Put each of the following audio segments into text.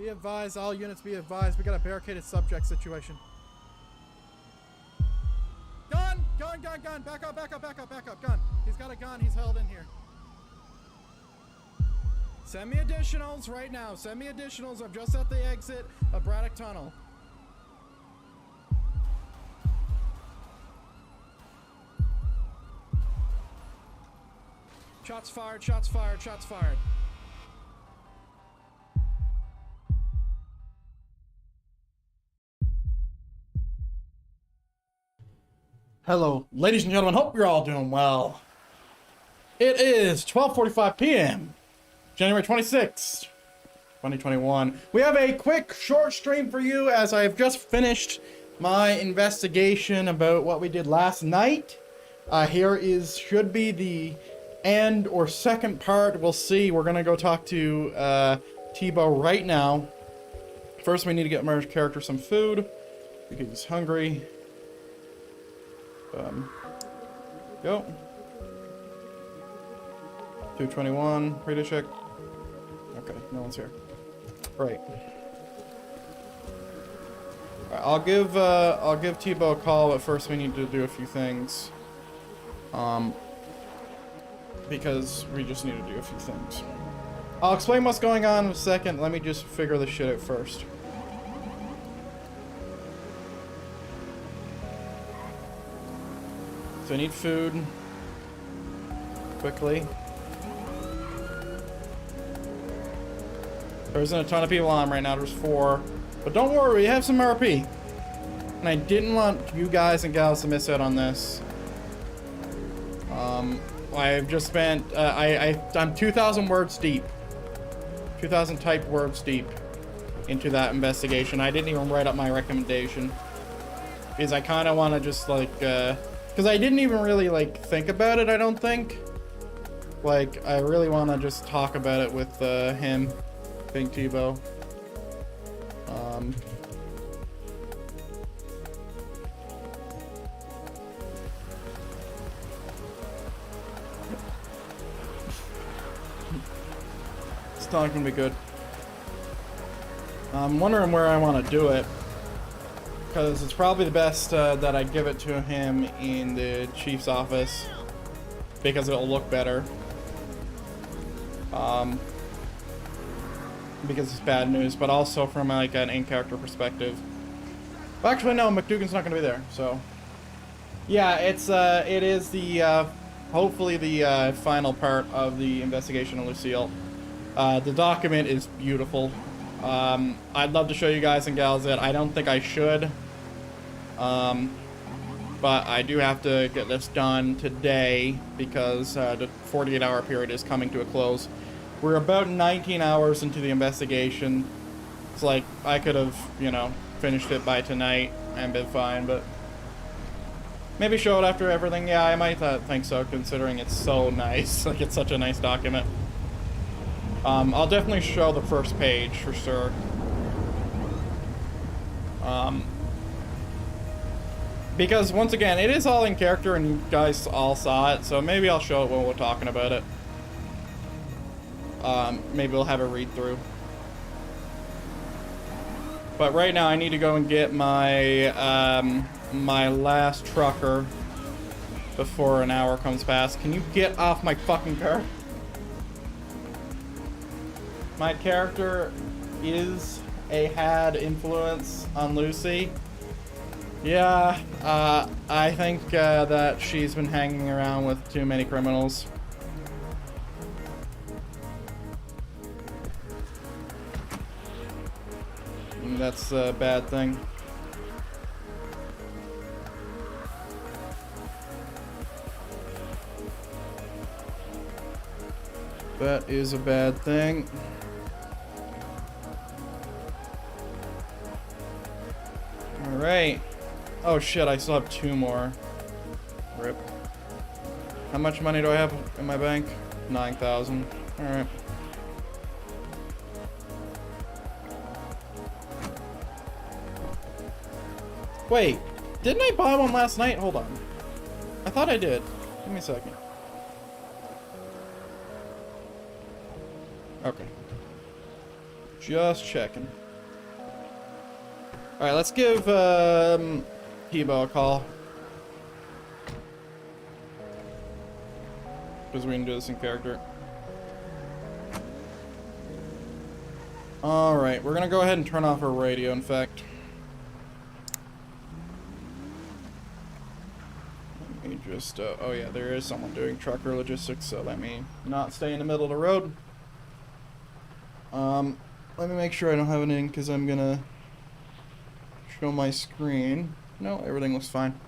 Be advised, all units be advised. We got a barricaded subject situation. Gun! Gun, gun, gun! Back up, back up, back up, back up, gun. He's got a gun, he's held in here. Send me additionals right now. Send me additionals. I'm just at the exit of Braddock Tunnel. Shots fired, shots fired, shots fired. Hello, ladies and gentlemen. Hope you're all doing well. It is 12:45 p.m. January 26th, 2021. We have a quick short stream for you as I have just finished my investigation about what we did last night. Here should be the end or second part. We'll see. We're gonna go talk to Tebow right now. First, we need to get my character some food because he's hungry. Go. 221. Radio check. Okay, no one's here. Right. Alright, I'll give Tebow a call, but first we need to do a few things. Because we just need to do a few things. I'll explain what's going on in a second. Let me just figure this shit out first. So I need food. Quickly. There isn't a ton of people on right now, there's 4. But don't worry, we have some RP. And I didn't want you guys and gals to miss out on this. I've just spent, I'm 2,000 words deep. 2,000 typed words deep into that investigation. I didn't even write up my recommendation. Because I kind of want to just, like, because I didn't even really, like, think about it, I don't think. Like, I really want to just talk about it with, him. Being Tebow. It's not gonna be good. I'm wondering where I want to do it. Because it's probably the best that I give it to him in the chief's office. Because it'll look better. Because it's bad news, but also from like an in-character perspective. Well, actually, no, McDougan's not going to be there, so yeah, it is the hopefully the final part of the investigation of Lucille. The document is beautiful. I'd love to show you guys and gals it. I don't think I should, but I do have to get this done today because the 48-hour period is coming to a close. We're about 19 hours into the investigation. It's like, I could have, you know, finished it by tonight and been fine, but maybe show it after everything. Yeah, I might think so, considering it's so nice. Like, it's such a nice document. I'll definitely show the first page, for sure. Because, once again, it is all in character and you guys all saw it, so maybe I'll show it when we're talking about it. Maybe we'll have a read through. But right now I need to go and get my my last trucker before an hour comes past. Can you get off my fucking car? My character had influence on Lucy. Yeah, I think that she's been hanging around with too many criminals. That's a bad thing. That is a bad thing. Alright. Oh shit, I still have 2 more. Rip. How much money do I have in my bank? 9,000. Alright. Wait, didn't I buy one last night? Hold on. I thought I did. Give me a second. Okay. Just checking. Alright, let's give Hebo a call. Because we can do this in character. Alright, we're gonna go ahead and turn off our radio, in fact. Let me just, oh yeah, there is someone doing trucker logistics, so let me not stay in the middle of the road. Let me make sure I don't have anything, because I'm gonna show my screen. No, everything looks fine.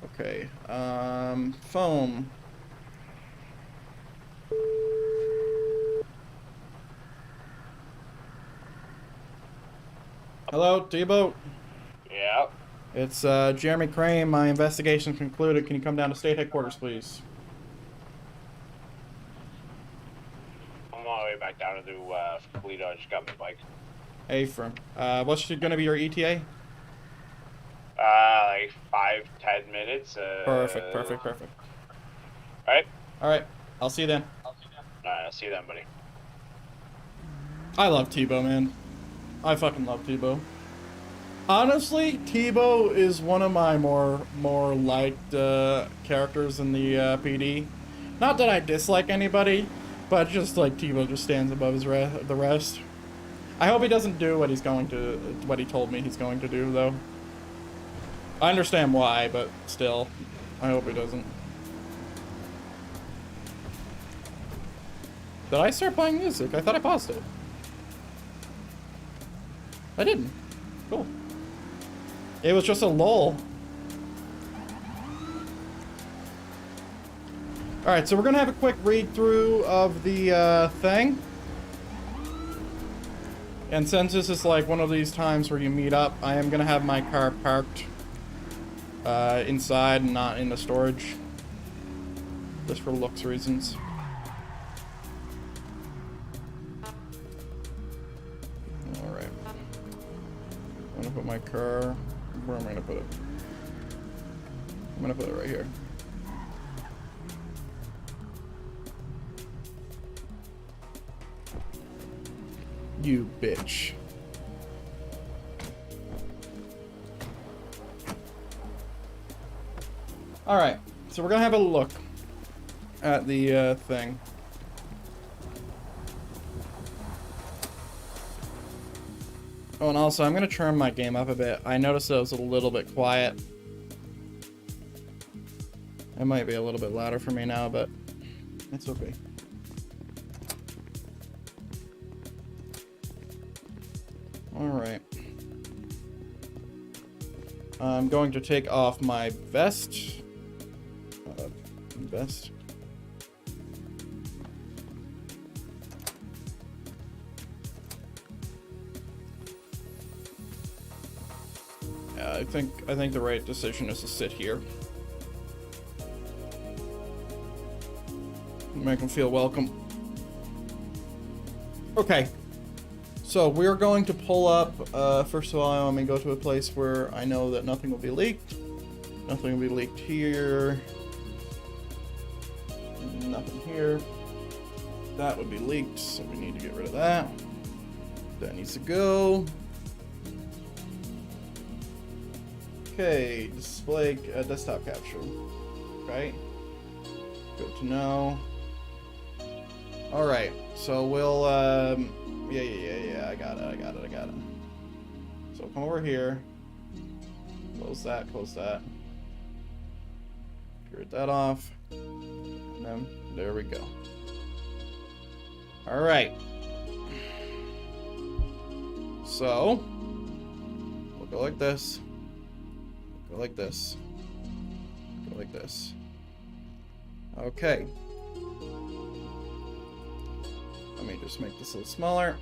Okay, phone. Hello, T-Boat. Yeah. It's Jeremy Crane. My investigation concluded. Can you come down to state headquarters, please? I'm on my way back down to do Toledo. I just got my bike. Affirm. What's gonna be your ETA? Like 5-10 minutes. Perfect. Alright. I'll see you then. I'll see you then, buddy. I love Tebow, man. I fucking love Tebow. Honestly, Tebow is one of my more liked characters in the PD. Not that I dislike anybody, but just like Tebow just stands above the rest. I hope he doesn't do what he told me he's going to do, though. I understand why, but still, I hope he doesn't. Did I start playing music? I thought I paused it. I didn't. Cool. It was just a lull. Alright, so we're gonna have a quick read through of the thing. And since this is like one of these times where you meet up, I am gonna have my car parked inside and not in the storage. Just for looks reasons. Alright. I'm gonna put my car... Where am I gonna put it? I'm gonna put it right here. You bitch. Alright, so we're gonna have a look at the thing. Oh, and also, I'm gonna turn my game up a bit. I noticed that it was a little bit quiet. It might be a little bit louder for me now, but it's okay. Alright. I'm going to take off my vest. Vest. I think the right decision is to sit here. Make them feel welcome. Okay. So we're going to pull up, first of all, let me go to a place where I know that nothing will be leaked. Nothing will be leaked here. Nothing here. That would be leaked, so we need to get rid of that. That needs to go. Okay, display desktop capture. Okay. Good to know. Alright, so we'll, yeah, I got it. So come over here. Close that. Get that off. And then, there we go. Alright. So, we'll go like this. Go like this. Go like this. Okay. Let me just make this a little smaller.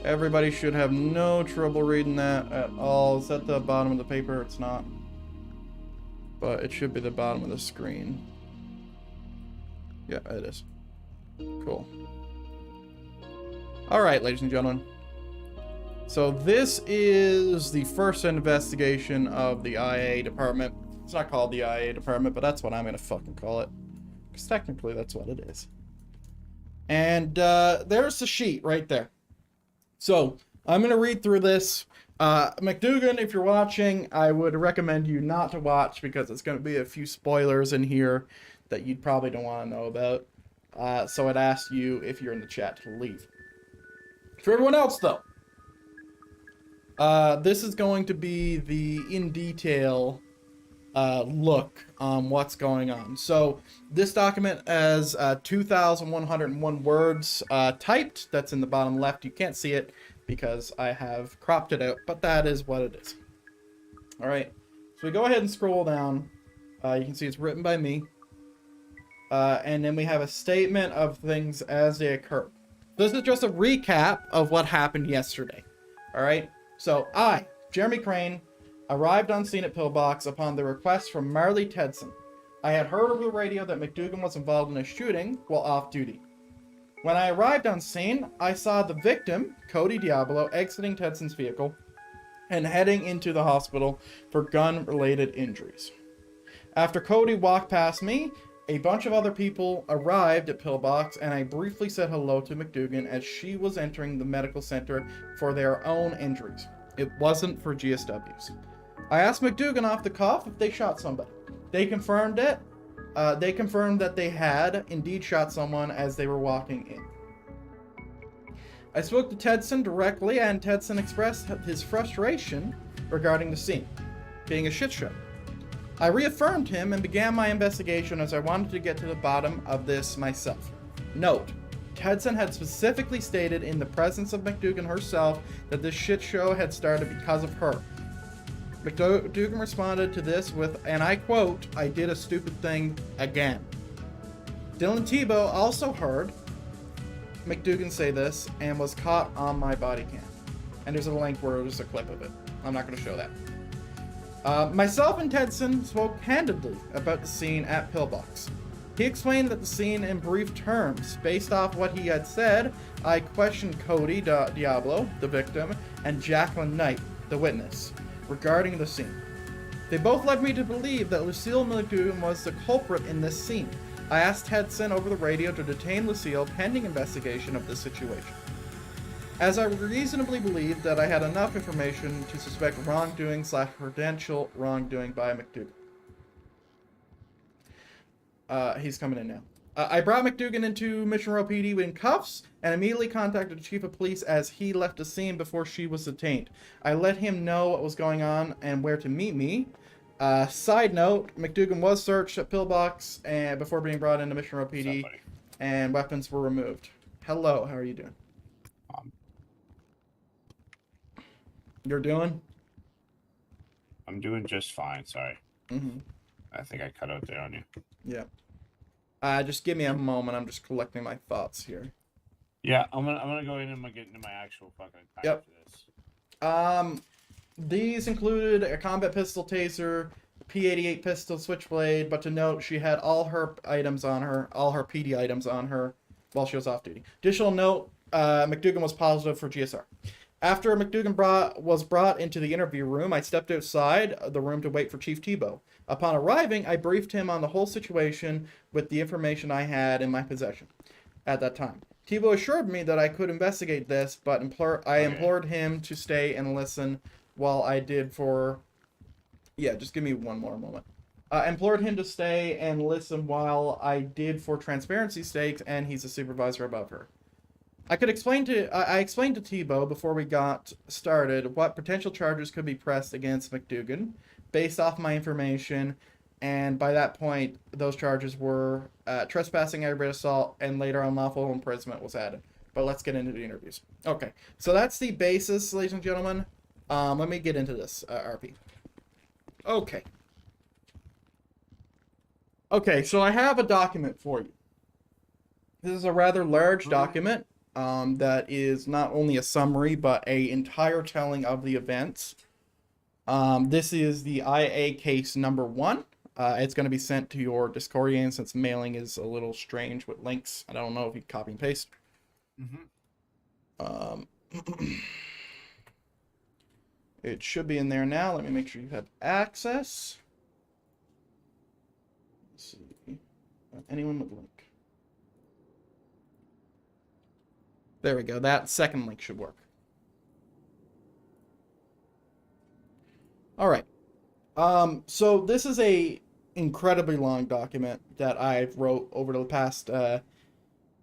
Everybody should have no trouble reading that at all. It's at the bottom of the paper. It's not. But it should be the bottom of the screen. Yeah, it is. Cool. Alright, ladies and gentlemen. So this is the first investigation of the IA department. It's not called the IA department, but that's what I'm gonna fucking call it. Because technically that's what it is. And there's the sheet right there. So, I'm going to read through this. McDougan, if you're watching, I would recommend you not to watch because it's going to be a few spoilers in here that you probably don't want to know about. So I'd ask you, if you're in the chat, to leave. For everyone else, though, this is going to be the in detail look on what's going on. So this document has 2,101 words typed. That's in the bottom left. You can't see it because I have cropped it out, but that is what it is. All right. So we go ahead and scroll down. You can see it's written by me. And then we have a statement of things as they occur. This is just a recap of what happened yesterday. All right. So I, Jeremy Crane, arrived on scene at Pillbox upon the request from Marley Tedson. I had heard over the radio that McDougan was involved in a shooting while off duty. When I arrived on scene, I saw the victim, Cody Diablo, exiting Tedson's vehicle and heading into the hospital for gun-related injuries. After Cody walked past me, a bunch of other people arrived at Pillbox, and I briefly said hello to McDougan as she was entering the medical center for their own injuries. It wasn't for GSWs. I asked McDougan off the cuff if they shot somebody. They confirmed it. They confirmed that they had indeed shot someone as they were walking in. I spoke to Tedson directly, and Tedson expressed his frustration regarding the scene being a shit show. I reaffirmed him and began my investigation as I wanted to get to the bottom of this myself. Note, Tedson had specifically stated in the presence of McDougan herself that this shit show had started because of her. McDougan responded to this with, and I quote, "I did a stupid thing again." Dylan Tebow also heard McDougan say this and was caught on my body cam. And there's a link where there's a clip of it. I'm not going to show that. Myself and Tedson spoke candidly about the scene at Pillbox. He explained that the scene in brief terms. Based off what he had said, I questioned Cody Diablo, the victim, and Jacqueline Knight, the witness, regarding the scene. They both led me to believe that Lucille McDougan was the culprit in this scene. I asked Tedson over the radio to detain Lucille pending investigation of the situation, as I reasonably believed that I had enough information to suspect wrongdoing / potential wrongdoing by McDougan. He's coming in now. I brought McDougan into Mission Row PD in cuffs and immediately contacted the chief of police as he left the scene before she was detained. I let him know what was going on and where to meet me. Side note, McDougan was searched at Pillbox and before being brought into Mission Row PD, and weapons were removed. Hello, how are you doing? You're doing? I'm doing just fine, sorry. Mm-hmm. I think I cut out there on you. Yeah. Just give me a moment. I'm just collecting my thoughts here. Yeah, I'm gonna go in and get into my actual fucking time for this. These included a combat pistol, taser, P88 pistol, switchblade, but to note, she had all her items on her, all her PD items on her while she was off duty. Additional note, McDougan was positive for GSR. After McDougan was brought into the interview room, I stepped outside the room to wait for Chief Tebow. Upon arriving, I briefed him on the whole situation with the information I had in my possession at that time. Tebow assured me that I could investigate this, but I implored him to stay and listen while I did for... Yeah, just give me one more moment. I implored him to stay and listen while I did for transparency's sake, and he's a supervisor above her. I explained to Tebow before we got started what potential charges could be pressed against McDougan based off my information, and by that point, those charges were trespassing, aggravated assault, and later unlawful imprisonment was added. But let's get into the interviews. Okay, so that's the basis, ladies and gentlemen. Let me get into this, RP. Okay. Okay, so I have a document for you. This is a rather large document. That is not only a summary, but a entire telling of the events. This is the IA case number 1. It's going to be sent to your Discordian since mailing is a little strange with links. I don't know if you copy and paste. It should be in there now. Let me make sure you have access. Let's see. Anyone with link? There we go. That second link should work. All right. So this is a incredibly long document that I've wrote over the past, well,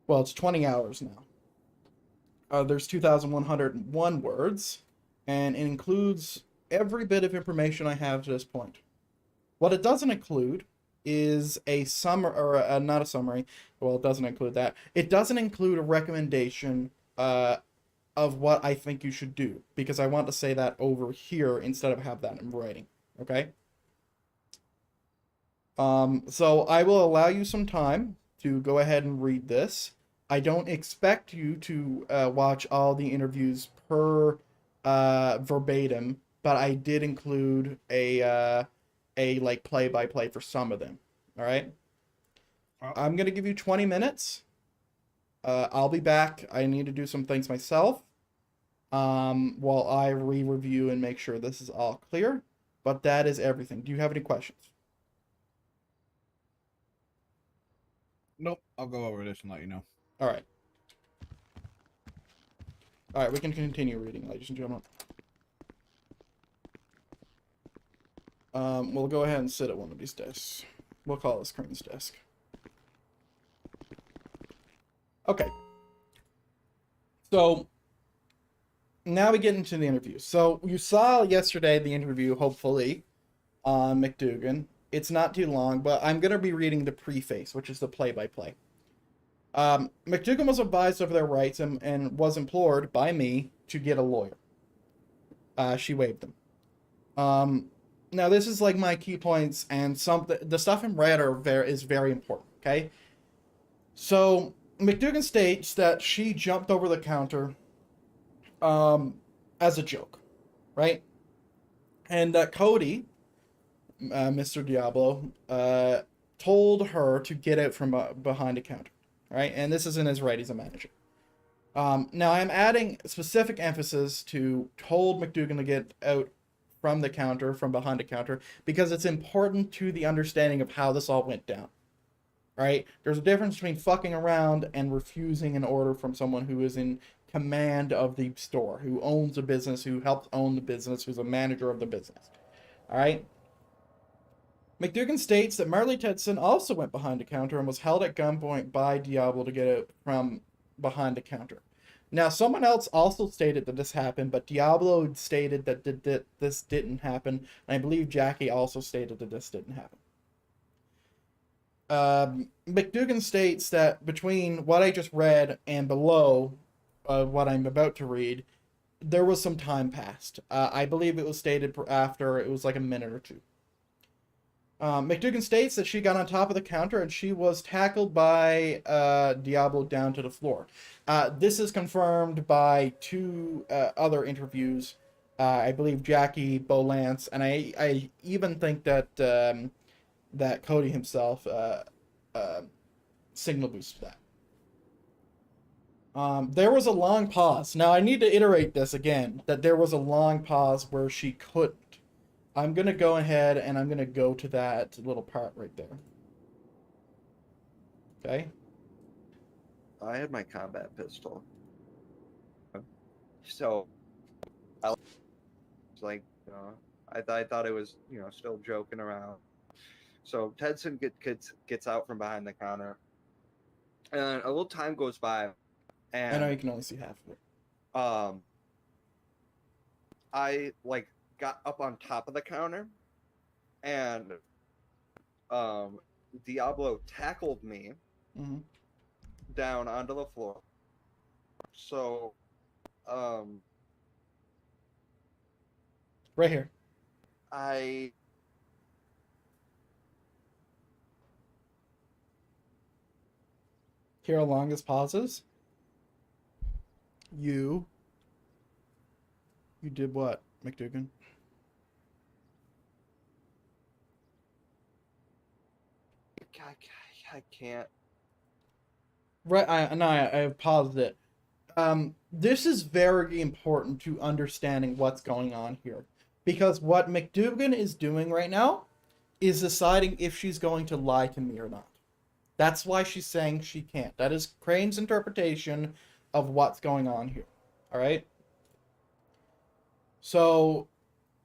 it's 20 hours now. There's 2,101 words, and it includes every bit of information I have to this point. What it doesn't include is a summary, or not a summary. Well, it doesn't include that. It doesn't include a recommendation of what I think you should do, because I want to say that over here instead of have that in writing. Okay? So I will allow you some time to go ahead and read this. I don't expect you to watch all the interviews per verbatim, but I did include a like play-by-play for some of them. All right? I'm gonna give you 20 minutes. I'll be back. I need to do some things myself while I re-review and make sure this is all clear. But that is everything. Do you have any questions? Nope. I'll go over this and let you know. All right. All right, we can continue reading, ladies and gentlemen. We'll go ahead and sit at one of these desks. We'll call this Crane's desk. Okay. So, now we get into the interview. So, you saw yesterday the interview, hopefully, on McDougan. It's not too long, but I'm going to be reading the preface, which is the play-by-play. McDougan was advised of their rights and was implored by me to get a lawyer. She waived them. Now, this is like my key points, and the stuff in red is very important, okay? So, McDougan states that she jumped over the counter as a joke, right? And that Cody, Mr. Diablo, told her to get out from behind a counter, right? And this is in his right, he's a manager. Now, I'm adding specific emphasis to told McDougan to get out from the counter, from behind the counter, because it's important to the understanding of how this all went down, right? There's a difference between fucking around and refusing an order from someone who is in command of the store, who owns a business, who helps own the business, who's a manager of the business, all right? McDougan states that Marley Tedson also went behind the counter and was held at gunpoint by Diablo to get out from behind the counter. Now, someone else also stated that this happened, but Diablo stated that this didn't happen, and I believe Jackie also stated that this didn't happen. McDougan states that between what I just read and below what I'm about to read, there was some time passed. I believe it was stated after, it was like a minute or two. McDougan states that she got on top of the counter and she was tackled by Diablo down to the floor. This is confirmed by two other interviews. I believe Jackie, Bo Lance, and I even think that that Cody himself signal boosted that. There was a long pause. Now, I need to iterate this again, that there was a long pause where she couldn't. I'm going to go ahead and I'm going to go to that little part right there. Okay? I had my combat pistol. So, I was like, I thought it was, still joking around. So, Tedson gets out from behind the counter. And a little time goes by. And I know you can only see half of it. I, got up on top of the counter, and Diablo tackled me down onto the floor. So, right here. Hear how long this pauses? You did what, McDougan? I can't. Right, I paused it. This is very important to understanding what's going on here. Because what McDougan is doing right now is deciding if she's going to lie to me or not. That's why she's saying she can't. That is Crane's interpretation of what's going on here. Alright? So,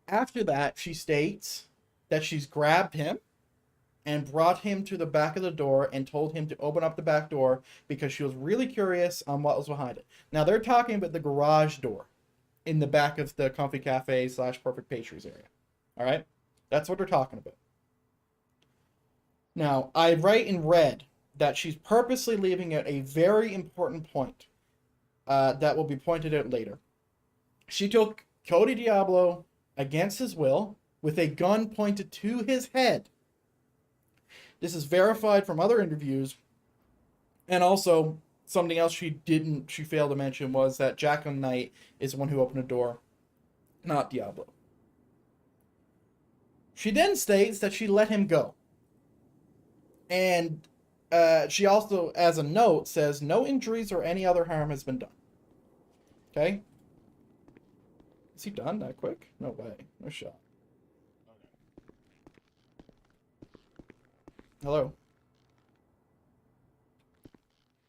After that, she states that she's grabbed him and brought him to the back of the door and told him to open up the back door because she was really curious on what was behind it. Now, they're talking about the garage door in the back of the Comfy Cafe / Perfect Pastries area. All right? That's what they're talking about. Now, I write in red that she's purposely leaving out a very important point that will be pointed out later. She took Cody Diablo against his will with a gun pointed to his head. This is verified from other interviews, and also something else she failed to mention was that Jacqueline Knight is the one who opened the door, not Diablo. She then states that she let him go. And she also, as a note, says no injuries or any other harm has been done. Okay? Is he done that quick? No way. No shot. Hello?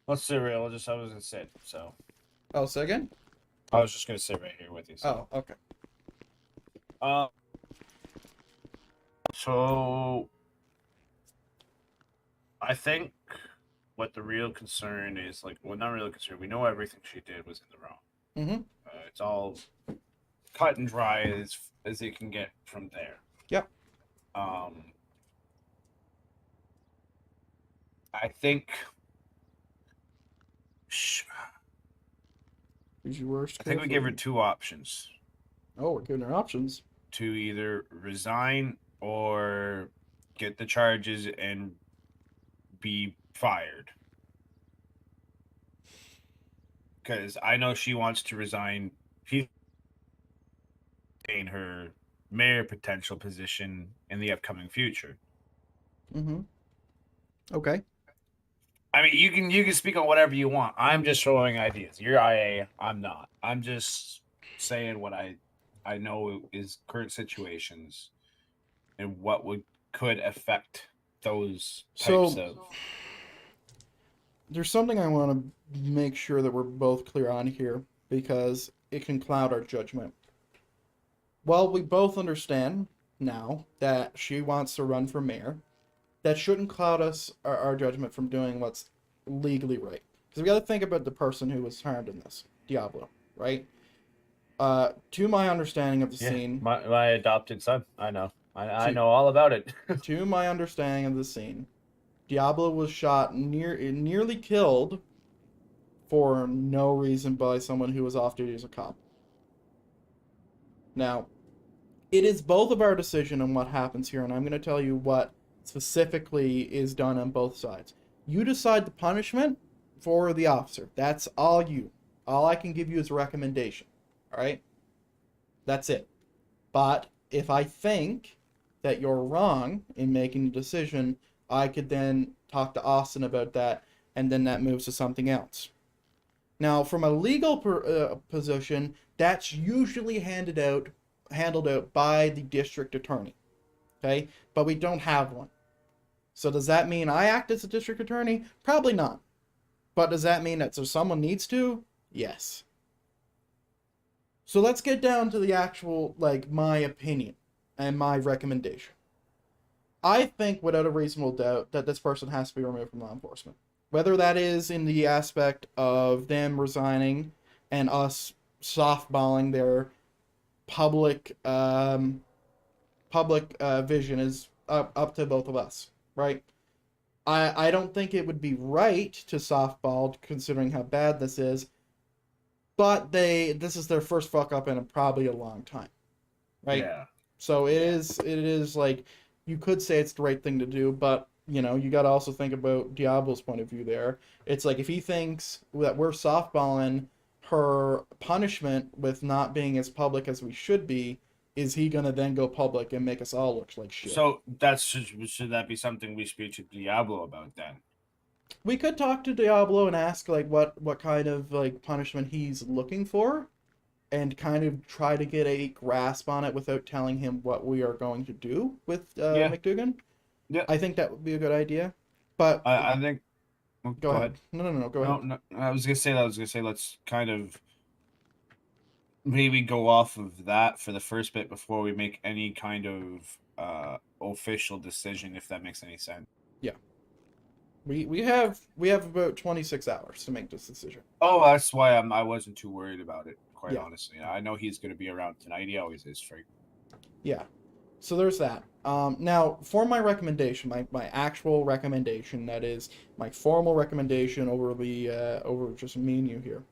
Let's say real. I was gonna sit. So. Oh, say again? I was just gonna sit right here with you. So. Oh, okay. So. I think what the real concern is, like, well, not really concern. We know everything she did was in the wrong. Mm-hmm. It's all cut and dry as it can get from there. Yep. I think. Who's your worst? I think we give her two options. Oh, we're giving her options. To either resign or get the charges and be fired. Because I know she wants to resign. She's in her mayor potential position in the upcoming future. Mm-hmm. Okay. I mean, you can speak on whatever you want. I'm just throwing ideas. You're IA. I'm not. I'm just saying what I know is current situations and what could affect those types of. There's something I want to make sure that we're both clear on here because it can cloud our judgment. While we both understand now that she wants to run for mayor, that shouldn't cloud our judgment from doing what's legally right. Because we got to think about the person who was harmed in this, Diablo, right? To my understanding of the scene, my adopted son, I know all about it. To my understanding of the scene, Diablo was shot nearly killed for no reason by someone who was off duty as a cop. Now, it is both of our decision on what happens here, and I'm going to tell you what specifically is done on both sides. You decide the punishment for the officer. That's all you. All I can give you is a recommendation. All right? That's it. But if I think that you're wrong in making the decision, I could then talk to Austin about that, and then that moves to something else. Now, from a legal position, that's usually handled out by the district attorney. Okay? But we don't have one. So does that mean I act as a district attorney? Probably not. But does that mean that someone needs to? Yes. So let's get down to the actual, my opinion and my recommendation. I think, without a reasonable doubt, that this person has to be removed from law enforcement. Whether that is in the aspect of them resigning and us softballing their public vision is up to both of us, right? I don't think it would be right to softball, considering how bad this is, but this is their first fuck up in probably a long time, right? Yeah. So it is like, you could say it's the right thing to do, but you got to also think about Diablo's point of view there. It's like, if he thinks that we're softballing her punishment with not being as public as we should be, is he gonna then go public and make us all look like shit? So should that be something we speak to Diablo about then? We could talk to Diablo and ask what kind of punishment he's looking for, and kind of try to get a grasp on it without telling him what we are going to do with McDougan. Yeah, I think that would be a good idea. But I think. Go ahead. No. Go ahead. No, I was gonna say let's kind of maybe go off of that for the first bit before we make any kind of official decision, if that makes any sense. We have about 26 hours to make this decision. Oh, that's why I wasn't too worried about it, quite Yeah. honestly. I know he's going to be around tonight. He always is, Frank. Yeah. So there's that. Now, for my recommendation, my actual recommendation, that is my formal recommendation over just me and you here,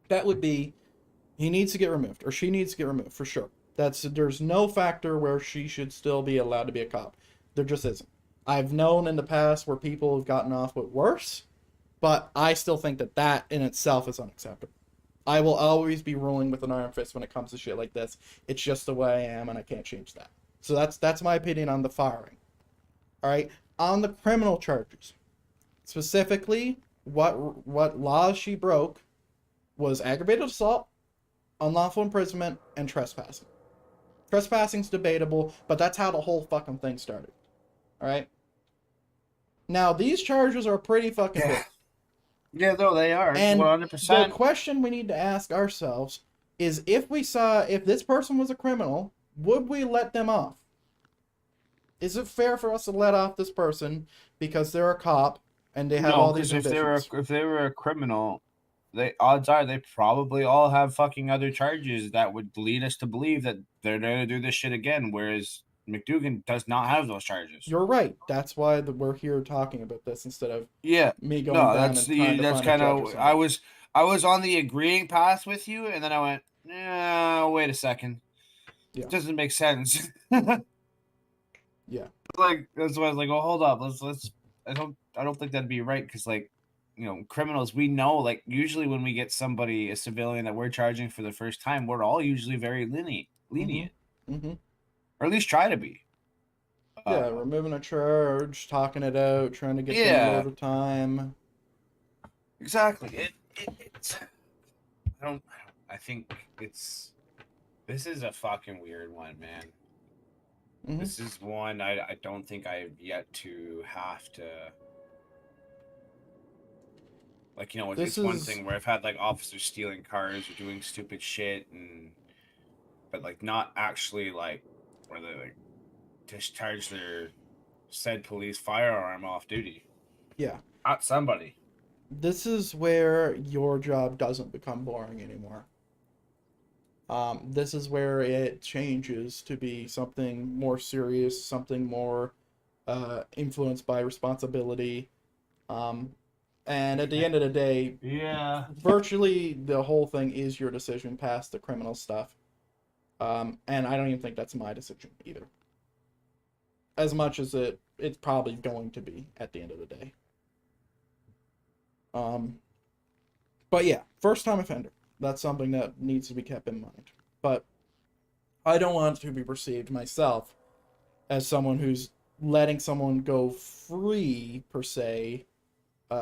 that would be he needs to get removed, or she needs to get removed, for sure. There's no factor where she should still be allowed to be a cop. There just isn't. I've known in the past where people have gotten off with worse, but I still think that in itself is unacceptable. I will always be ruling with an iron fist when it comes to shit like this. It's just the way I am, and I can't change that. So that's my opinion on the firing. All right, on the criminal charges, specifically, what laws she broke was aggravated assault, unlawful imprisonment, and trespassing. Trespassing's debatable, but that's how the whole fucking thing started. All right. Now these charges are pretty fucking big. Yeah, no, they are. And 100%. the question we need to ask ourselves is, if this person was a criminal, would we let them off? Is it fair for us to let off this person because they're a cop and they have all these ambitions? if they were a criminal, odds are they probably all have fucking other charges that would lead us to believe that they're going to do this shit again, whereas McDougan does not have those charges. You're right. That's why we're here talking about this instead of me going no, down that's and trying to that's find a kind judge or of something. I was on the agreeing path with you, and then I went, wait a second, Yeah. it doesn't make sense. Yeah. Like that's why I was like, oh, hold up, let's. I don't think that'd be right, because like, criminals, we know, like, usually when we get a civilian that we're charging for the first time, we're all usually very lenient, Mm-hmm. or at least try to be. Yeah, removing a charge, talking it out, trying to get them overtime. Exactly. It's. I think this is a fucking weird one, man. Mm-hmm. This is one I don't think I've yet to have to. Like, it's one thing where I've had like officers stealing cars or doing stupid shit, but like not actually like where they like discharge their said police firearm off duty. Yeah. At somebody. This is where your job doesn't become boring anymore. This is where it changes to be something more serious, something more influenced by responsibility. And at the end of the day, virtually the whole thing is your decision past the criminal stuff. And I don't even think that's my decision either. As much as it's probably going to be at the end of the day. But yeah, first time offender. That's something that needs to be kept in mind. But I don't want to be perceived myself as someone who's letting someone go free, per se,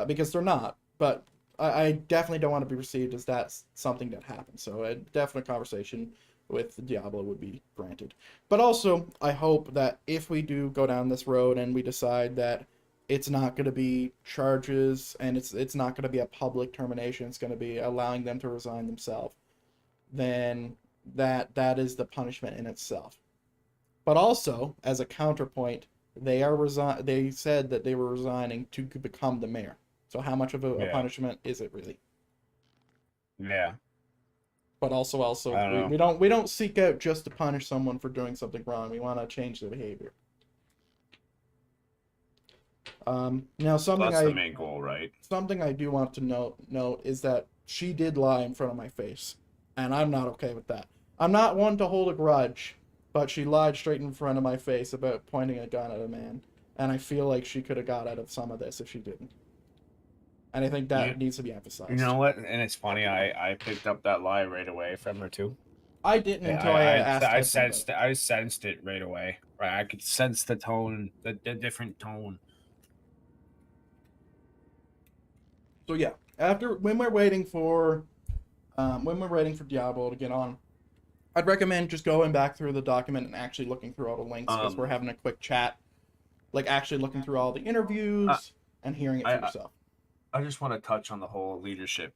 because they're not. But I definitely don't want to be perceived as that's something that happened. So a definite conversation with Diablo would be granted. But also, I hope that if we do go down this road and we decide that it's not going to be charges and it's not going to be a public termination, it's going to be allowing them to resign themselves, then that is the punishment in itself. But also, as a counterpoint, they said that they were resigning to become the mayor. So how much of a punishment is it really? Yeah. But also we don't seek out just to punish someone for doing something wrong. We want to change the behavior. Now something that's the main goal, right? Something I do want to note is that she did lie in front of my face, and I'm not okay with that. I'm not one to hold a grudge, but she lied straight in front of my face about pointing a gun at a man, and I feel like she could have got out of some of this if she didn't. And I think that needs to be emphasized. You know what? And it's funny, I picked up that lie right away from her too. I didn't until I asked. I sensed it right away. Right, I could sense the tone, the different tone. So yeah, when we're waiting for Diablo to get on, I'd recommend just going back through the document and actually looking through all the links, because we're having a quick chat, like actually looking through all the interviews and hearing it for yourself. I just want to touch on the whole leadership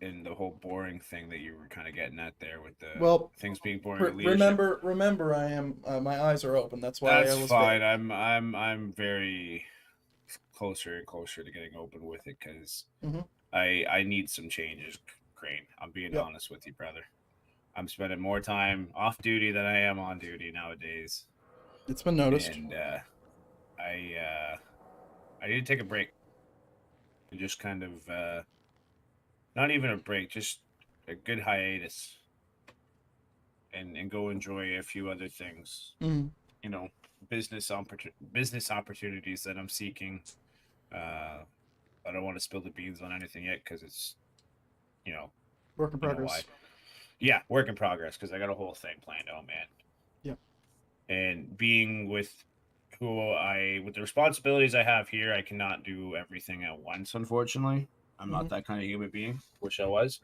in the whole boring thing that you were kind of getting at there with the Well, things being boring in leadership. remember, I am. My eyes are open. That's why That's I was fine. vague. I'm very closer and closer to getting open with it because Mm-hmm. I need some changes, Crane. I'm being Yep. honest with you, brother. I'm spending more time off duty than I am on duty nowadays, It's been noticed. and I need to take a break and just kind of not even a break, just a good hiatus, and go enjoy a few other things. Mm. You know, business opportunities that I'm seeking. I don't want to spill the beans on anything yet because it's, you know, Work in you know why. progress. Yeah, work in progress because I got a whole thing planned. Oh man. Yep. And being with with the responsibilities I have here, I cannot do everything at once. Unfortunately, I'm not that kind of human being. Wish I was.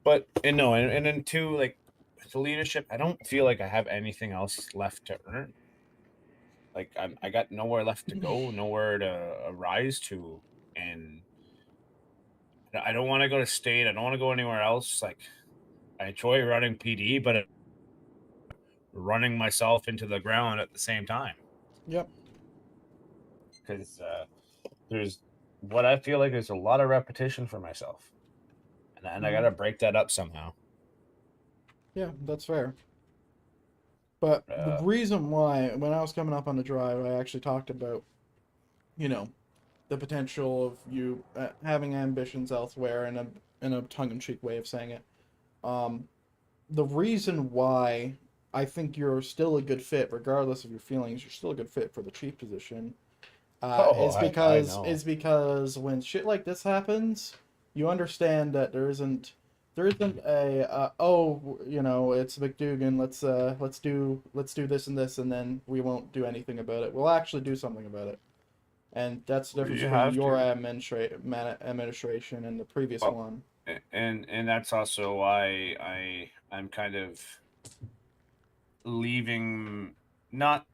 But and no, and then too, like the leadership, I don't feel like I have anything else left to earn. Like I got nowhere left to go, nowhere to rise to, and I don't want to go to state. I don't want to go anywhere else. Like I enjoy running PD, but running myself into the ground at the same time. Yep. Because there's what I feel like there's a lot of repetition for myself, and I got to break that up somehow. Yeah, that's fair. But the reason why, when I was coming up on the drive, I actually talked about, you know, the potential of you having ambitions elsewhere in a tongue-in-cheek way of saying it. The reason why I think you're still a good fit, regardless of your feelings, you're still a good fit for the chief position, I know. is because when shit like this happens, you understand that there isn't a oh, you know, it's McDougan, let's do this and then we won't do anything about it. We'll actually do something about it. And that's the difference You between have your to. administration and the previous Well, one. and that's also why I'm kind of leaving, not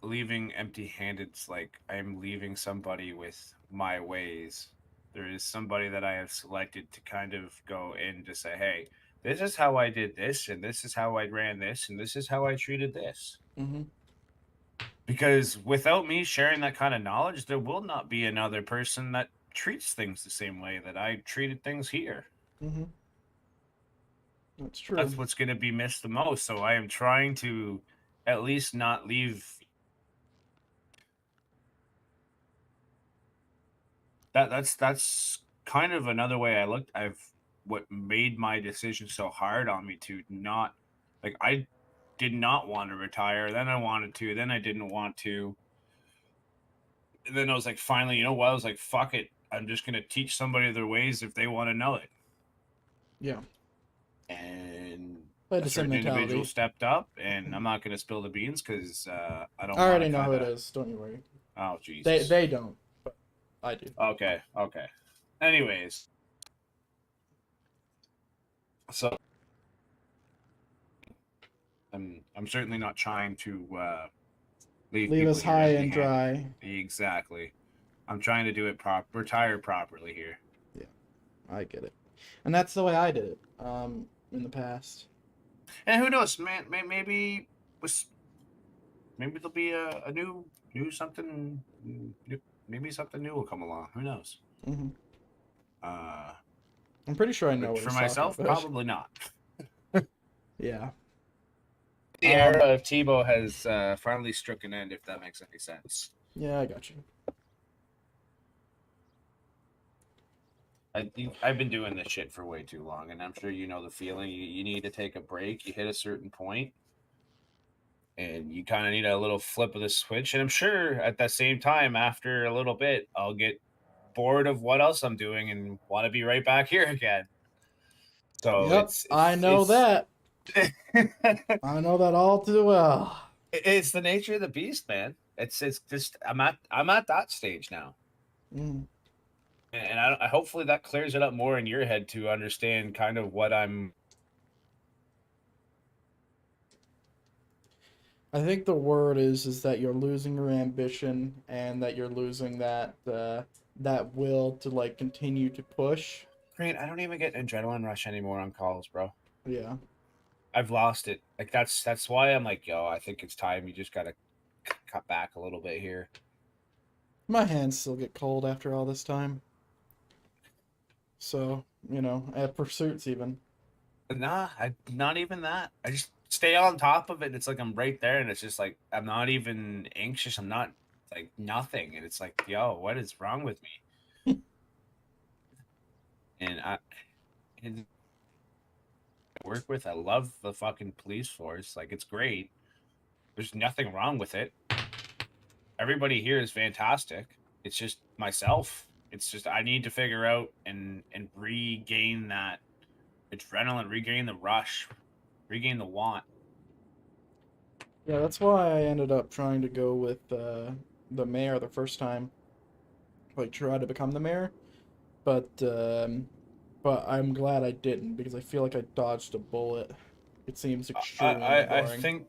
leaving empty-handed. It's like I'm leaving somebody with my ways. There is somebody that I have selected to kind of go in to say, hey, this is how I did this, and this is how I ran this, and this is how I treated this. Mm-hmm. Because without me sharing that kind of knowledge, there will not be another person that treats things the same way that I treated things here. Mm-hmm. That's true. That's what's going to be missed the most. So I am trying to at least not leave that's kind of another way I looked. I've what made my decision so hard on me to not, like, I did not want to retire, then I wanted to, then I didn't want to, and then I was like, finally, you know what, I was like, fuck it, I'm just going to teach somebody their ways if they want to know it. Yeah. And I had a the same certain individual mentality. stepped up, and I'm not going to spill the beans because I don't I want already to know who kind it of, is. Don't you worry. oh Jesus. They don't, but I do. Okay. Anyways, so I'm certainly not trying to leave Leave people us here high and empty-handed. dry. Exactly. I'm trying to do it retire properly here. Yeah, I get it. And that's the way I did it. In the past. And who knows, man? Maybe there'll be a new something. Maybe something new will come along. Who knows? Mm-hmm. Uh, I'm pretty sure I know but what for he's talking myself, about. probably not. Yeah. The era of Tebow has finally struck an end, if that makes any sense. Yeah, I got you. I've been doing this shit for way too long, and I'm sure you know the feeling. You need to take a break. You hit a certain point, and you kind of need a little flip of the switch. And I'm sure at the same time, after a little bit, I'll get bored of what else I'm doing and want to be right back here again. So Yep, I know that. I know that all too well. it's the nature of the beast, man. It's just I'm at that stage now. Mm. And I hopefully that clears it up more in your head to understand kind of what I'm. I think the word is that you're losing your ambition and that you're losing that that will to like continue to push. Great. I don't even get an adrenaline rush anymore on calls, bro. Yeah. I've lost it. Like that's why I'm like, yo, I think it's time. You just gotta cut back a little bit here. My hands still get cold after all this time. So, you know, at pursuits even. Nah, not even that. I just stay on top of it. It's like I'm right there, and it's just like I'm not even anxious. I'm not like nothing, and it's like, yo, what is wrong with me? And and I work with. I love the fucking police force. Like it's great. There's nothing wrong with it. Everybody here is fantastic. It's just myself. It's just I need to figure out and regain that adrenaline, regain the rush, regain the want. Yeah, that's why I ended up trying to go with the mayor the first time. Like try to become the mayor. But I'm glad I didn't because I feel like I dodged a bullet. It seems extremely I boring. think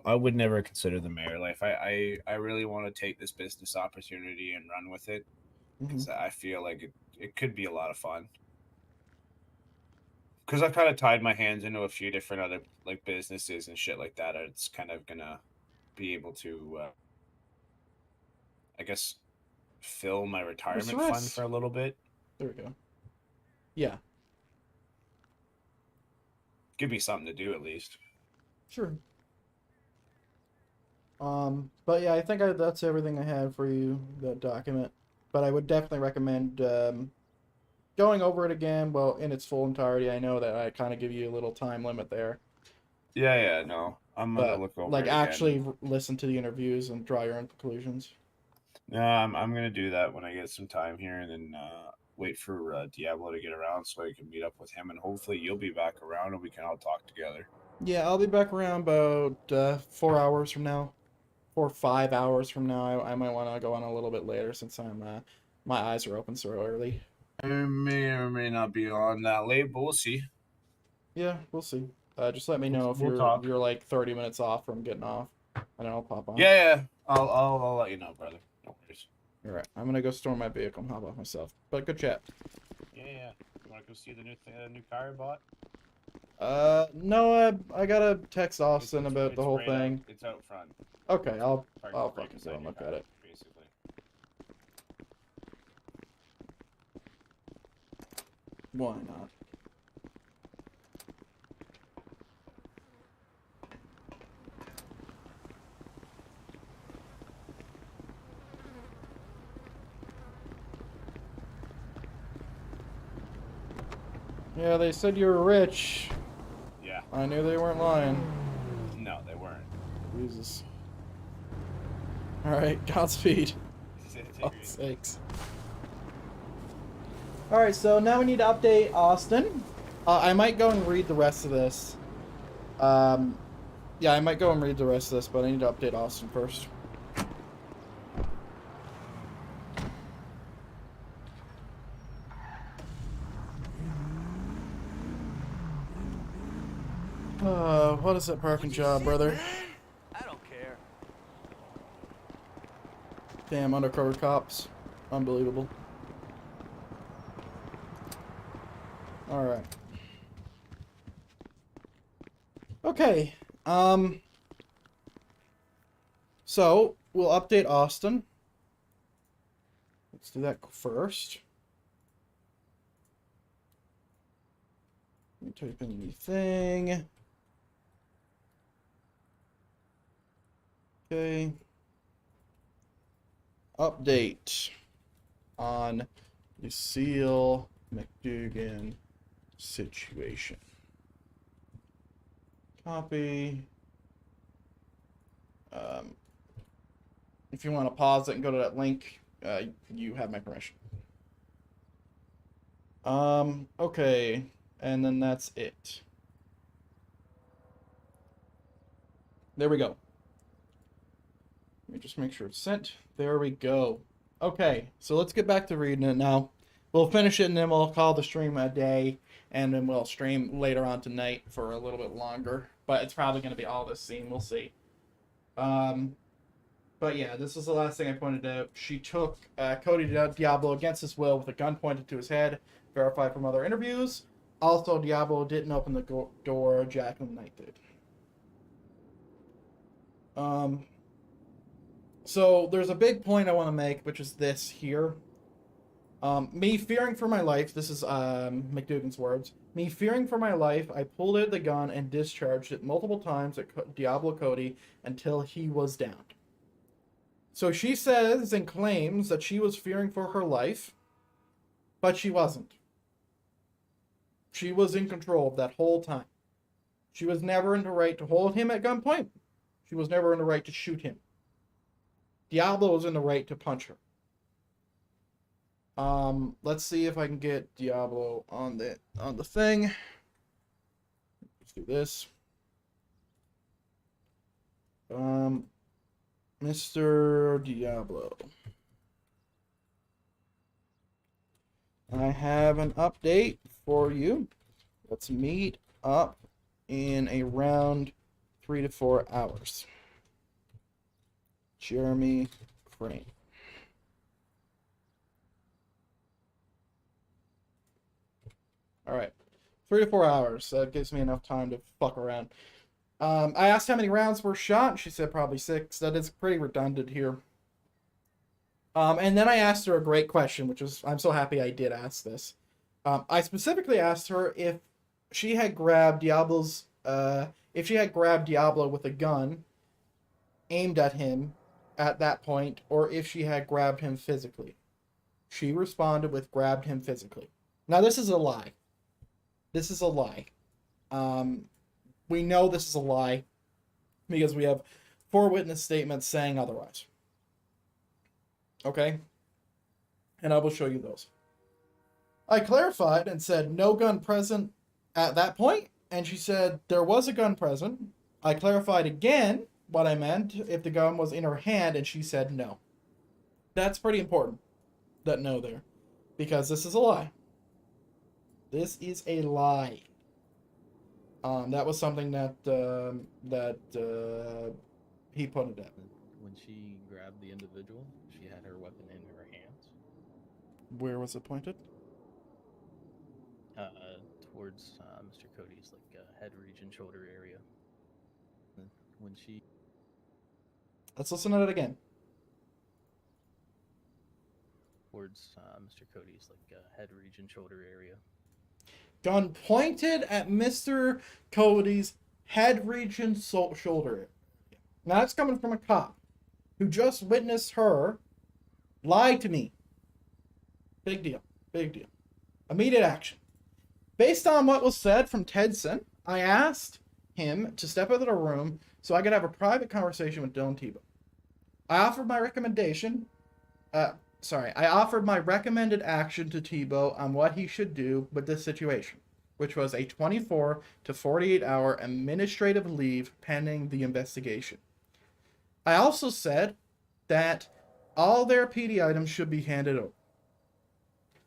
I would never consider the mayor life. I really want to take this business opportunity and run with it because I feel like it could be a lot of fun. Because I've kind of tied my hands into a few different other like businesses and shit like that. It's kind of gonna be able to, I guess, fill my retirement fund for a little bit. There we go. Yeah. Give me something to do at least. Sure. But yeah, I think that's everything I had for you, that document. But I would definitely recommend going over it again, well, in its full entirety. I know that I kind of give you a little time limit there. Yeah, no. I'm gonna But look over like it again. actually listen to the interviews and draw your own conclusions. No, I'm gonna do that when I get some time here, and then wait for Diablo to get around so I can meet up with him, and hopefully you'll be back around and we can all talk together. Yeah, I'll be back around about 4 hours from now. 4 or 5 hours from now. I might want to go on a little bit later since my eyes are open so early. I may or may not be on that late, but we'll see. Yeah, we'll see. Just let me know if We'll you're talk. like 30 minutes off from getting off, and then I'll pop on. Yeah. I'll let you know, brother. No worries. All right, I'm gonna go store my vehicle and hop off myself. But good chat. Yeah. You wanna go see the new car I bought? No, I gotta text Austin about the whole right thing. It's out front. Okay, I'll Parked fucking right go beside and your look car, at it. basically. Why not? Yeah, they said you were rich. Yeah. I knew they weren't lying. No, they weren't. Jesus. Alright, Godspeed. Take it Oh, easy. sakes. Alright, so now we need to update Austin. I might go and read the rest of this. Yeah, I might go and read the rest of this, but I need to update Austin first. What is that parking job, brother? I don't care. Damn, undercover cops. Unbelievable. Alright. Okay. So, we'll update Austin. Let's do that first. Let me type in the thing. Okay. Update on Lucille McDougan situation. Copy. If you want to pause it and go to that link, you have my permission. Okay. And then that's it. There we go. Let me just make sure it's sent. There we go. Okay, so let's get back to reading it now. We'll finish it and then we'll call the stream a day. And then we'll stream later on tonight for a little bit longer. But it's probably going to be all this scene. We'll see. But yeah, this was the last thing I pointed out. She took Cody Diablo against his will with a gun pointed to his head, verified from other interviews. Also, Diablo didn't open the door, Jacqueline Knight did. So there's a big point I want to make, which is this here. Me fearing for my life, this is McDougan's words. Me fearing for my life, I pulled out the gun and discharged it multiple times at Diablo Cody until he was downed. So she says and claims that she was fearing for her life, but she wasn't. She was in control that whole time. She was never in the right to hold him at gunpoint. She was never in the right to shoot him. Diablo was in the right to punch her. Let's see if I can get Diablo on the thing. Let's do this. Mr. Diablo. I have an update for you. Let's meet up in around 3 to 4 hours. Jeremy Crane. All right, 3 to 4 hours. That gives me enough time to fuck around. I asked how many rounds were shot, and she said probably 6. That is pretty redundant here. And then I asked her a great question, which was, I'm so happy I did ask this. I specifically asked her if she had grabbed Diablo with a gun aimed at him at that point, or if she had grabbed him physically. She responded with grabbed him physically. Now, this is a lie. This is a lie. We know this is a lie because we have 4 witness statements saying otherwise. Okay? And I will show you those. I clarified and said no gun present at that point, and she said there was a gun present. I clarified again what I meant, if the gun was in her hand, and she said no. That's pretty important, that no there, because this is a lie. This is a lie. That was something that he pointed at. When she grabbed the individual, she had her weapon in her hands. Where was it pointed? Towards Mr. Cody's head region, shoulder area. When she... Let's listen to it again. Towards Mr. Cody's head region, shoulder area. Gun pointed at Mr. Cody's head region, shoulder area. Now that's coming from a cop who just witnessed her lie to me. Big deal. Big deal. Immediate action. Based on what was said from Tedson, I asked him to step out of the room so I could have a private conversation with Dylan Tebow. I offered my recommendation. I offered my recommended action to Tebow on what he should do with this situation, which was a 24 to 48 hour administrative leave pending the investigation. I also said that all their PD items should be handed over.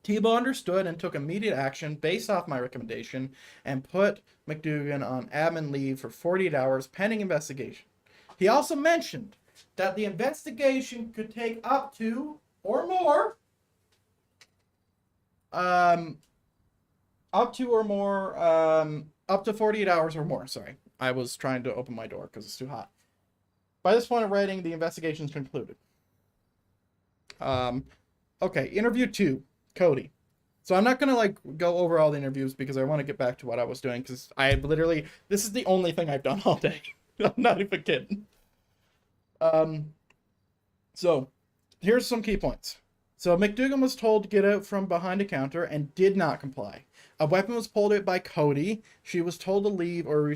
Tebow understood and took immediate action based off my recommendation and put McDougan on admin leave for 48 hours pending investigation. He also mentioned that the investigation could take up to or more up to 48 hours or more. Sorry, I was trying to open my door because it's too hot. By this point of writing, the investigation is concluded. Okay, interview 2, Cody. So I'm not gonna go over all the interviews because I want to get back to what I was doing, because I literally, this is the only thing I've done all day. I'm not even kidding. So here's some key points. So McDougan was told to get out from behind a counter and did not comply. A weapon was pulled out by Cody. She was told to leave or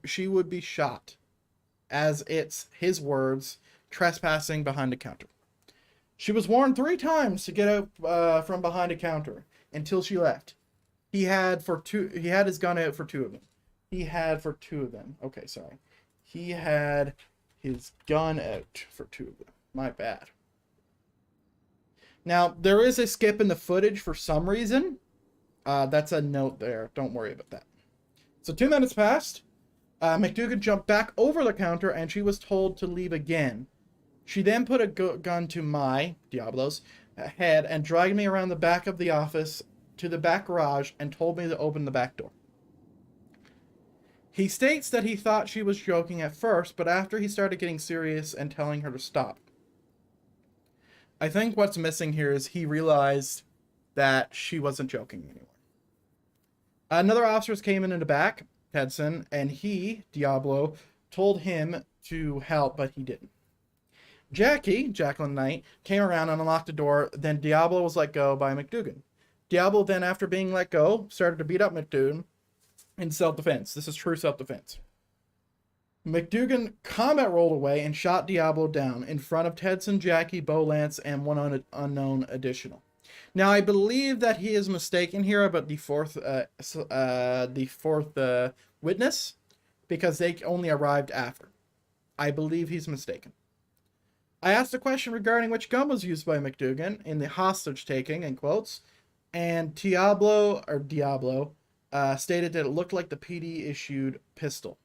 she would be shot, as it's his words, trespassing behind a counter. She was warned 3 times to get out from behind a counter until she left. He had his gun out for 2 of them. He had his gun out for 2 of them. My bad. Now, there is a skip in the footage for some reason. That's a note there. Don't worry about that. So 2 minutes passed. McDougan jumped back over the counter, and she was told to leave again. She then put a gun to my, Diablo's, head and dragged me around the back of the office to the back garage and told me to open the back door. He states that he thought she was joking at first, but after he started getting serious and telling her to stop. I think what's missing here is he realized that she wasn't joking anymore. Another officer came in the back, Tedson, and he, Diablo, told him to help, but he didn't. Jacqueline Knight, came around and unlocked the door, then Diablo was let go by McDougan. Diablo then, after being let go, started to beat up McDougan in self-defense. This is true self-defense. McDougan combat rolled away and shot Diablo down in front of Tedson, Jackie, Bo Lance, and one unknown additional. Now, I believe that he is mistaken here about the fourth witness, because they only arrived after. I believe he's mistaken. I asked a question regarding which gun was used by McDougan in the hostage taking, in quotes, and Diablo stated that it looked like the PD issued pistol,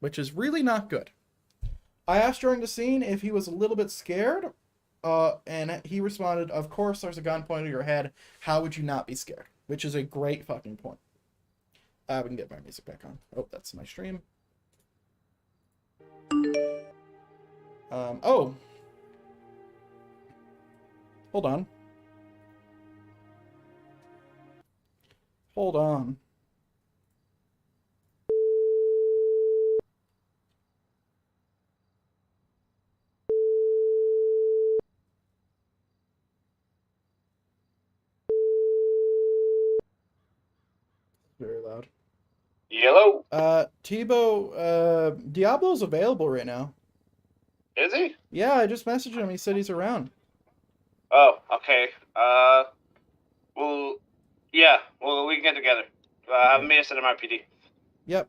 which is really not good. I asked during the scene if he was a little bit scared, and he responded, "Of course, there's a gun pointed at your head. How would you not be scared?" Which is a great fucking point. We can get my music back on. Oh, that's my stream. Oh. Hold on. Hold on. Very loud. Yellow. Tebow, Diablo's available right now. Is he? Yeah, I just messaged him. He said he's around. Oh, okay. Well, yeah. Well, we can get together. Have me at my PD. Yep.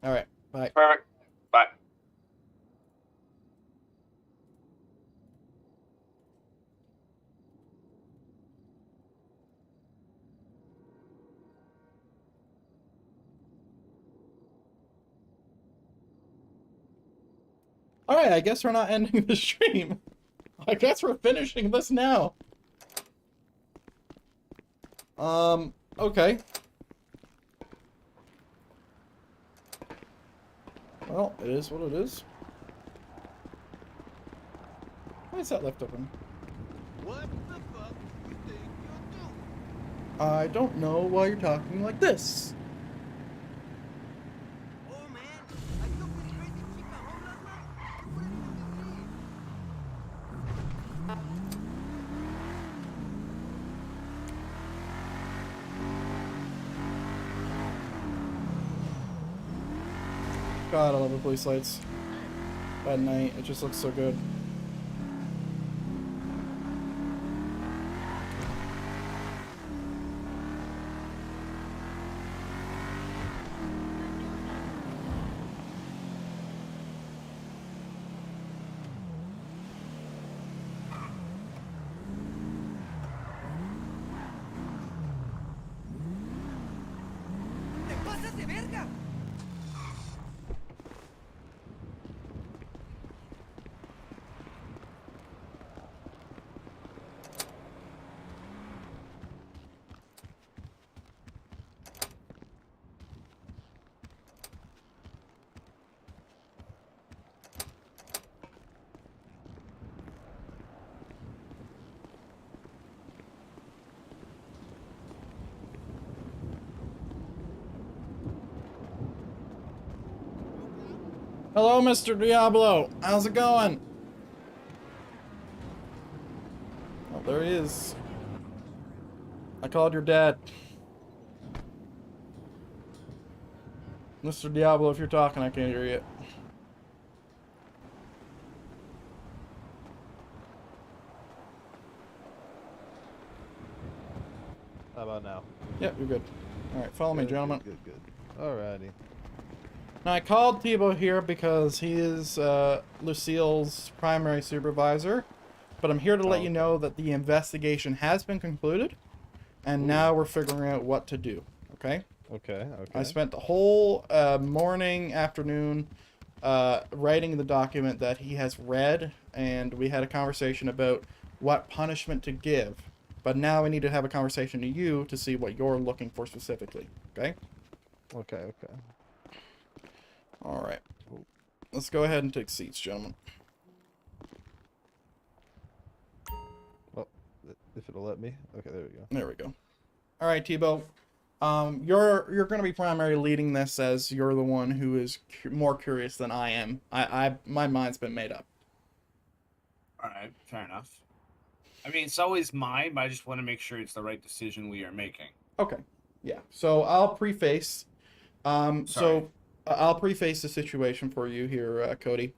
All right, bye. Perfect. Bye. All right, I guess we're not ending the stream. I guess we're finishing this now. Okay. Well, it is what it is. Why is that left open? What the fuck do you think you're doing? I don't know why you're talking like this. Oh man, I took this crazy chica home last night. You wouldn't believe it. God, I love the police lights. At night, it just looks so good. ¡Te pasas de verga! Hello, Mr. Diablo. How's it going? Oh, there he is. I called your dad. Mr. Diablo, if you're talking, I can't hear you. How about now? Yep, you're good. Alright, follow me, gentlemen. Good. Alrighty. Now, I called Tebow here because he is Lucille's primary supervisor, but I'm here to let you know that the investigation has been concluded, and now we're figuring out what to do, okay? Okay. I spent the whole morning, afternoon, writing the document that he has read, and we had a conversation about what punishment to give. But now we need to have a conversation to you to see what you're looking for specifically. Okay? Okay. All right. Let's go ahead and take seats, gentlemen. Well, if it'll let me. Okay, there we go. There we go. All right, Tebow. You're going to be primarily leading this, as you're the one who is more curious than I am. My mind's been made up. All right, fair enough. I mean, it's always mine, but I just want to make sure it's the right decision we are making. Okay. Yeah. So I'll preface. I'll preface the situation for you here, Cody.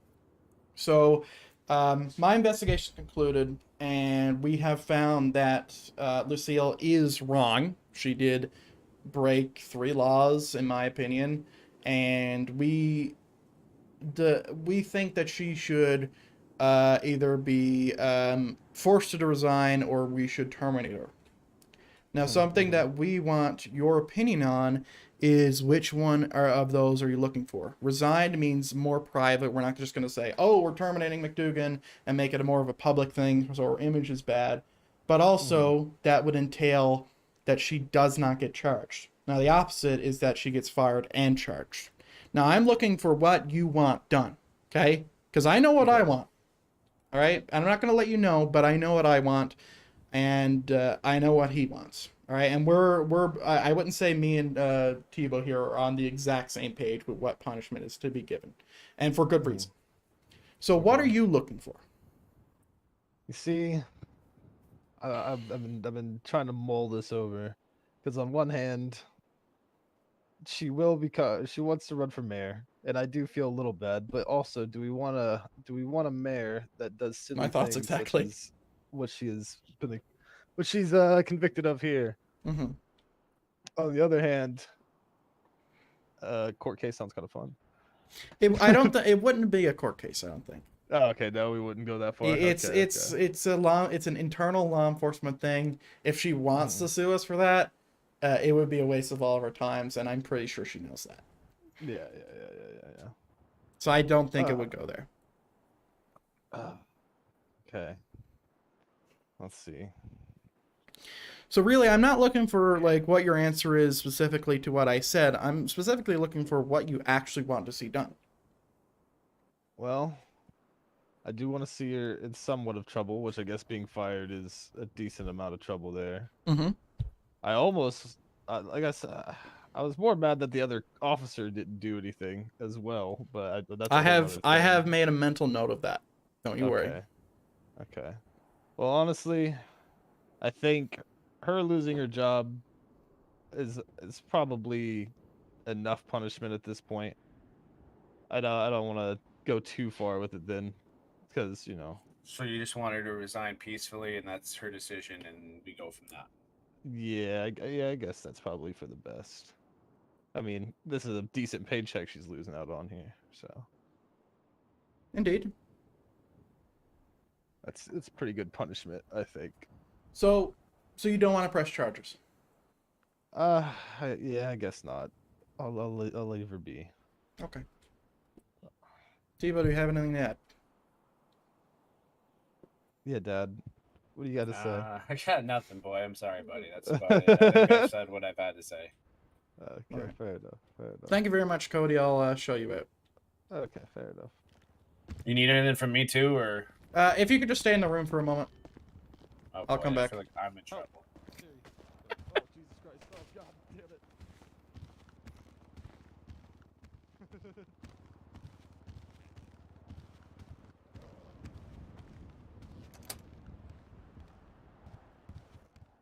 So, my investigation concluded, and we have found that Lucille is wrong. She did break 3 laws, in my opinion, and we think that she should either be forced to resign, or we should terminate her. Now, something that we want your opinion on is which one of those are you looking for? Resigned means more private. We're not just going to say, oh, we're terminating McDougan and make it a more of a public thing so our image is bad. But also, that would entail that she does not get charged. Now, the opposite is that she gets fired and charged. Now, I'm looking for what you want done, okay? Because I know what I want, all right? I'm not going to let you know, but I know what I want, and I know what he wants. All right, and I wouldn't say me and Tebow here are on the exact same page with what punishment is to be given, and for good reason. So what are you looking for? You see, I've been trying to mull this over, because on one hand, she wants to run for mayor, and I do feel a little bad. But also, do we want a mayor that does silly My thoughts things exactly. such as what she's convicted of here? Mm-hmm. On the other hand, court case sounds kind of fun. It wouldn't be a court case, I don't think. Oh, okay, no, we wouldn't go that far. It's Okay. it's an internal law enforcement thing. If she wants to sue us for that, it would be a waste of all of our times, and I'm pretty sure she knows that. Yeah. So I don't think it would go there. Okay. Let's see. So really, I'm not looking for like what your answer is specifically to what I said. I'm specifically looking for what you actually want to see done. Well, I do want to see her in somewhat of trouble, which I guess being fired is a decent amount of trouble there. Mm-hmm. I almost, like I said, I was more mad that the other officer didn't do anything as well. But that's a I whole have other thing. made a mental note of that. Don't you worry. Okay. Well, honestly, I think her losing her job is probably enough punishment at this point. I don't want to go too far with it then, because So you just want her to resign peacefully, and that's her decision, and we go from that. Yeah, I guess that's probably for the best. I mean, this is a decent paycheck she's losing out on here, so Indeed. it's pretty good punishment, I think. So you don't want to press charges? Yeah, I guess not. I'll leave her be. Okay. Tebow, do you have anything to add? Yeah, Dad. What do you got to say? I got nothing, boy. I'm sorry, buddy. That's about it. I think I've said what I've had to say. Okay, Alright. fair enough. Thank you very much, Cody. I'll show you out. Okay, fair enough. You need anything from me too, or? If you could just stay in the room for a moment. Oh, I'll boy, come I back. feel like I'm in trouble. Oh, Jesus Christ. Oh, God damn it.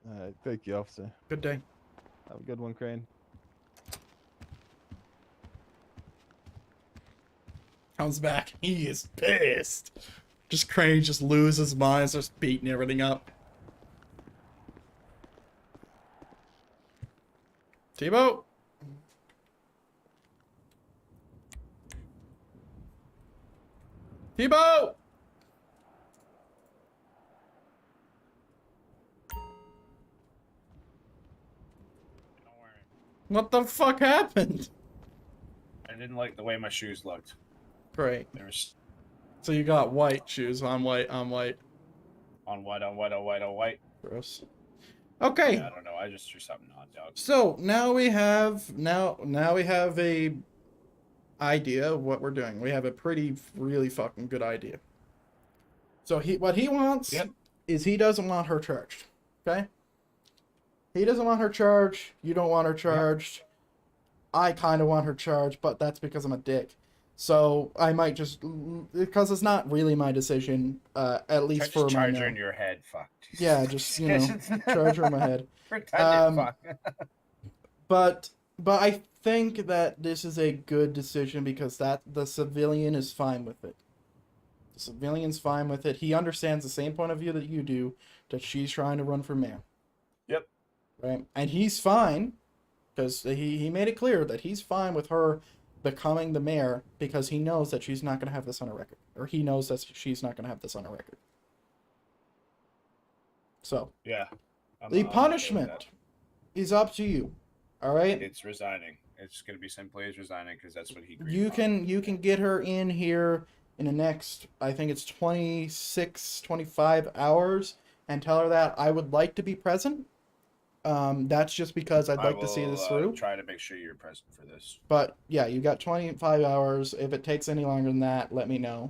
All right, thank you, officer. Good day. Have a good one, Crane. Comes back. He is pissed. Crane just loses his mind, starts beating everything up. Tebow? Tebow! Don't worry. What the fuck happened? I didn't like the way my shoes looked. Great. There's So you got white shoes on white on white. on white, on white, on white, on white. Gross. Okay. Yeah, I don't know. I just threw something on, dog. So now we have a idea of what we're doing. We have a really fucking good idea. So what he wants is he doesn't want her charged. Okay? He doesn't want her charged. You don't want her charged. I kind of want her charged, but that's because I'm a dick. So I might just, because it's not really my decision, at least for my charger now. in your head, fuck. Yeah, just, charger in my head. Pretend fuck. But I think that this is a good decision because the civilian is fine with it. The civilian's fine with it. He understands the same point of view that you do, that she's trying to run for mayor. Yep. Right? And he's fine, because he made it clear that he's fine with her becoming the mayor because he knows that she's not going to have this on her record. Or he knows that she's not going to have this on her record. So. Yeah. The punishment is up to you. All right? It's resigning. It's going to be simply as resigning because that's what he agreed You upon. can get her in here in the next, I think it's 26, 25 hours and tell her that I would like to be present. That's just because I'd like to see this through. Try to make sure you're present for this. But yeah, you got 25 hours. If it takes any longer than that, let me know.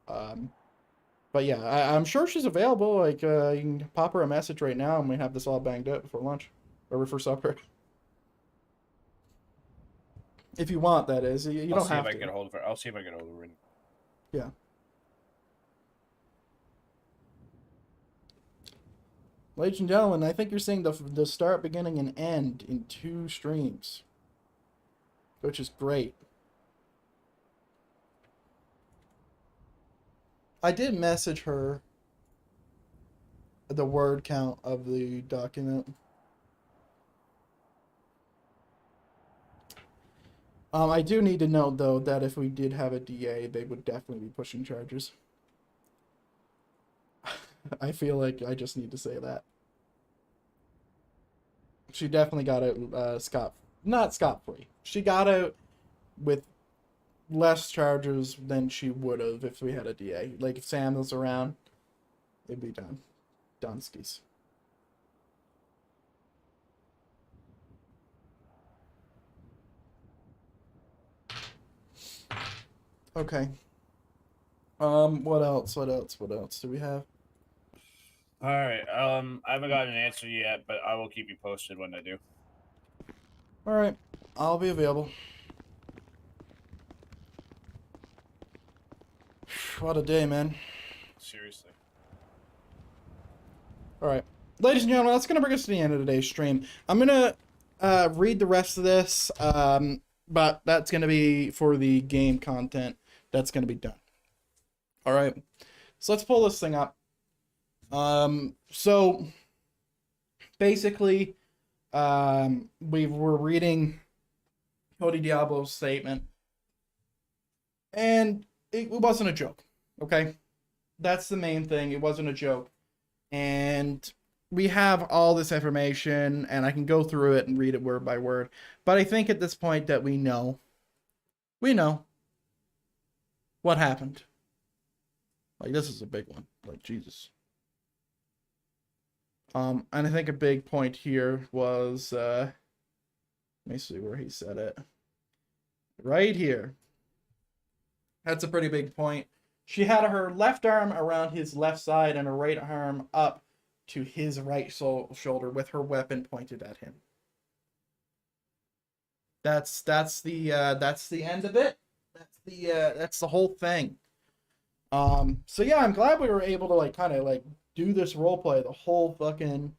But yeah, I'm sure she's available. Like, you can pop her a message right now and we have this all banged up before lunch. Or before supper. If you want, that is. You don't have to. I'll see if I can get a hold of her. I'll see if I can get a hold of her. Yeah. Ladies and gentlemen, I think you're seeing the start, beginning, and end in 2 streams. Which is great. I did message her the word count of the document. I do need to note, though, that if we did have a DA, they would definitely be pushing charges. I feel like I just need to say that. She definitely got out not scot-free. She got out with less charges than she would have if we had a DA. Like, if Sam was around, it'd be done. Donskis. Okay. What else do we have? All right. I haven't gotten an answer yet, but I will keep you posted when I do. All right. I'll be available. What a day, man. Seriously. All right. Ladies and gentlemen, that's going to bring us to the end of today's stream. I'm going to read the rest of this, but that's going to be for the game content. That's going to be done. All right. So let's pull this thing up. So basically, we were reading Cody Diablo's statement, and it wasn't a joke. Okay. That's the main thing. It wasn't a joke. And we have all this information, and I can go through it and read it word by word. But I think at this point that we know what happened. Like, this is a big one. Like, Jesus. And I think a big point here was, let me see where he said it. Right here. That's a pretty big point. She had her left arm around his left side and her right arm up to his right shoulder with her weapon pointed at him. That's the end of it. That's the whole thing. So yeah, I'm glad we were able to like kind of like do this role play the whole fucking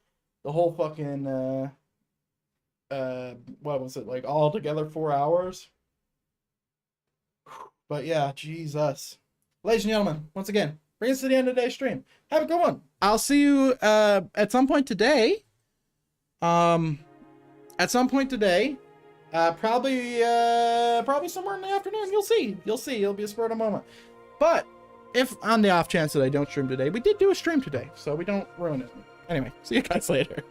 what was it, like all together 4 hours? But yeah, Jesus. Ladies and gentlemen, once again, bring us to the end of today's stream. Have a good one. I'll see you at some point today. Probably somewhere in the afternoon. You'll see. It'll be a spur of the moment. But if on the off chance that I don't stream today, we did do a stream today, so we don't ruin it. Anyway, see you guys later.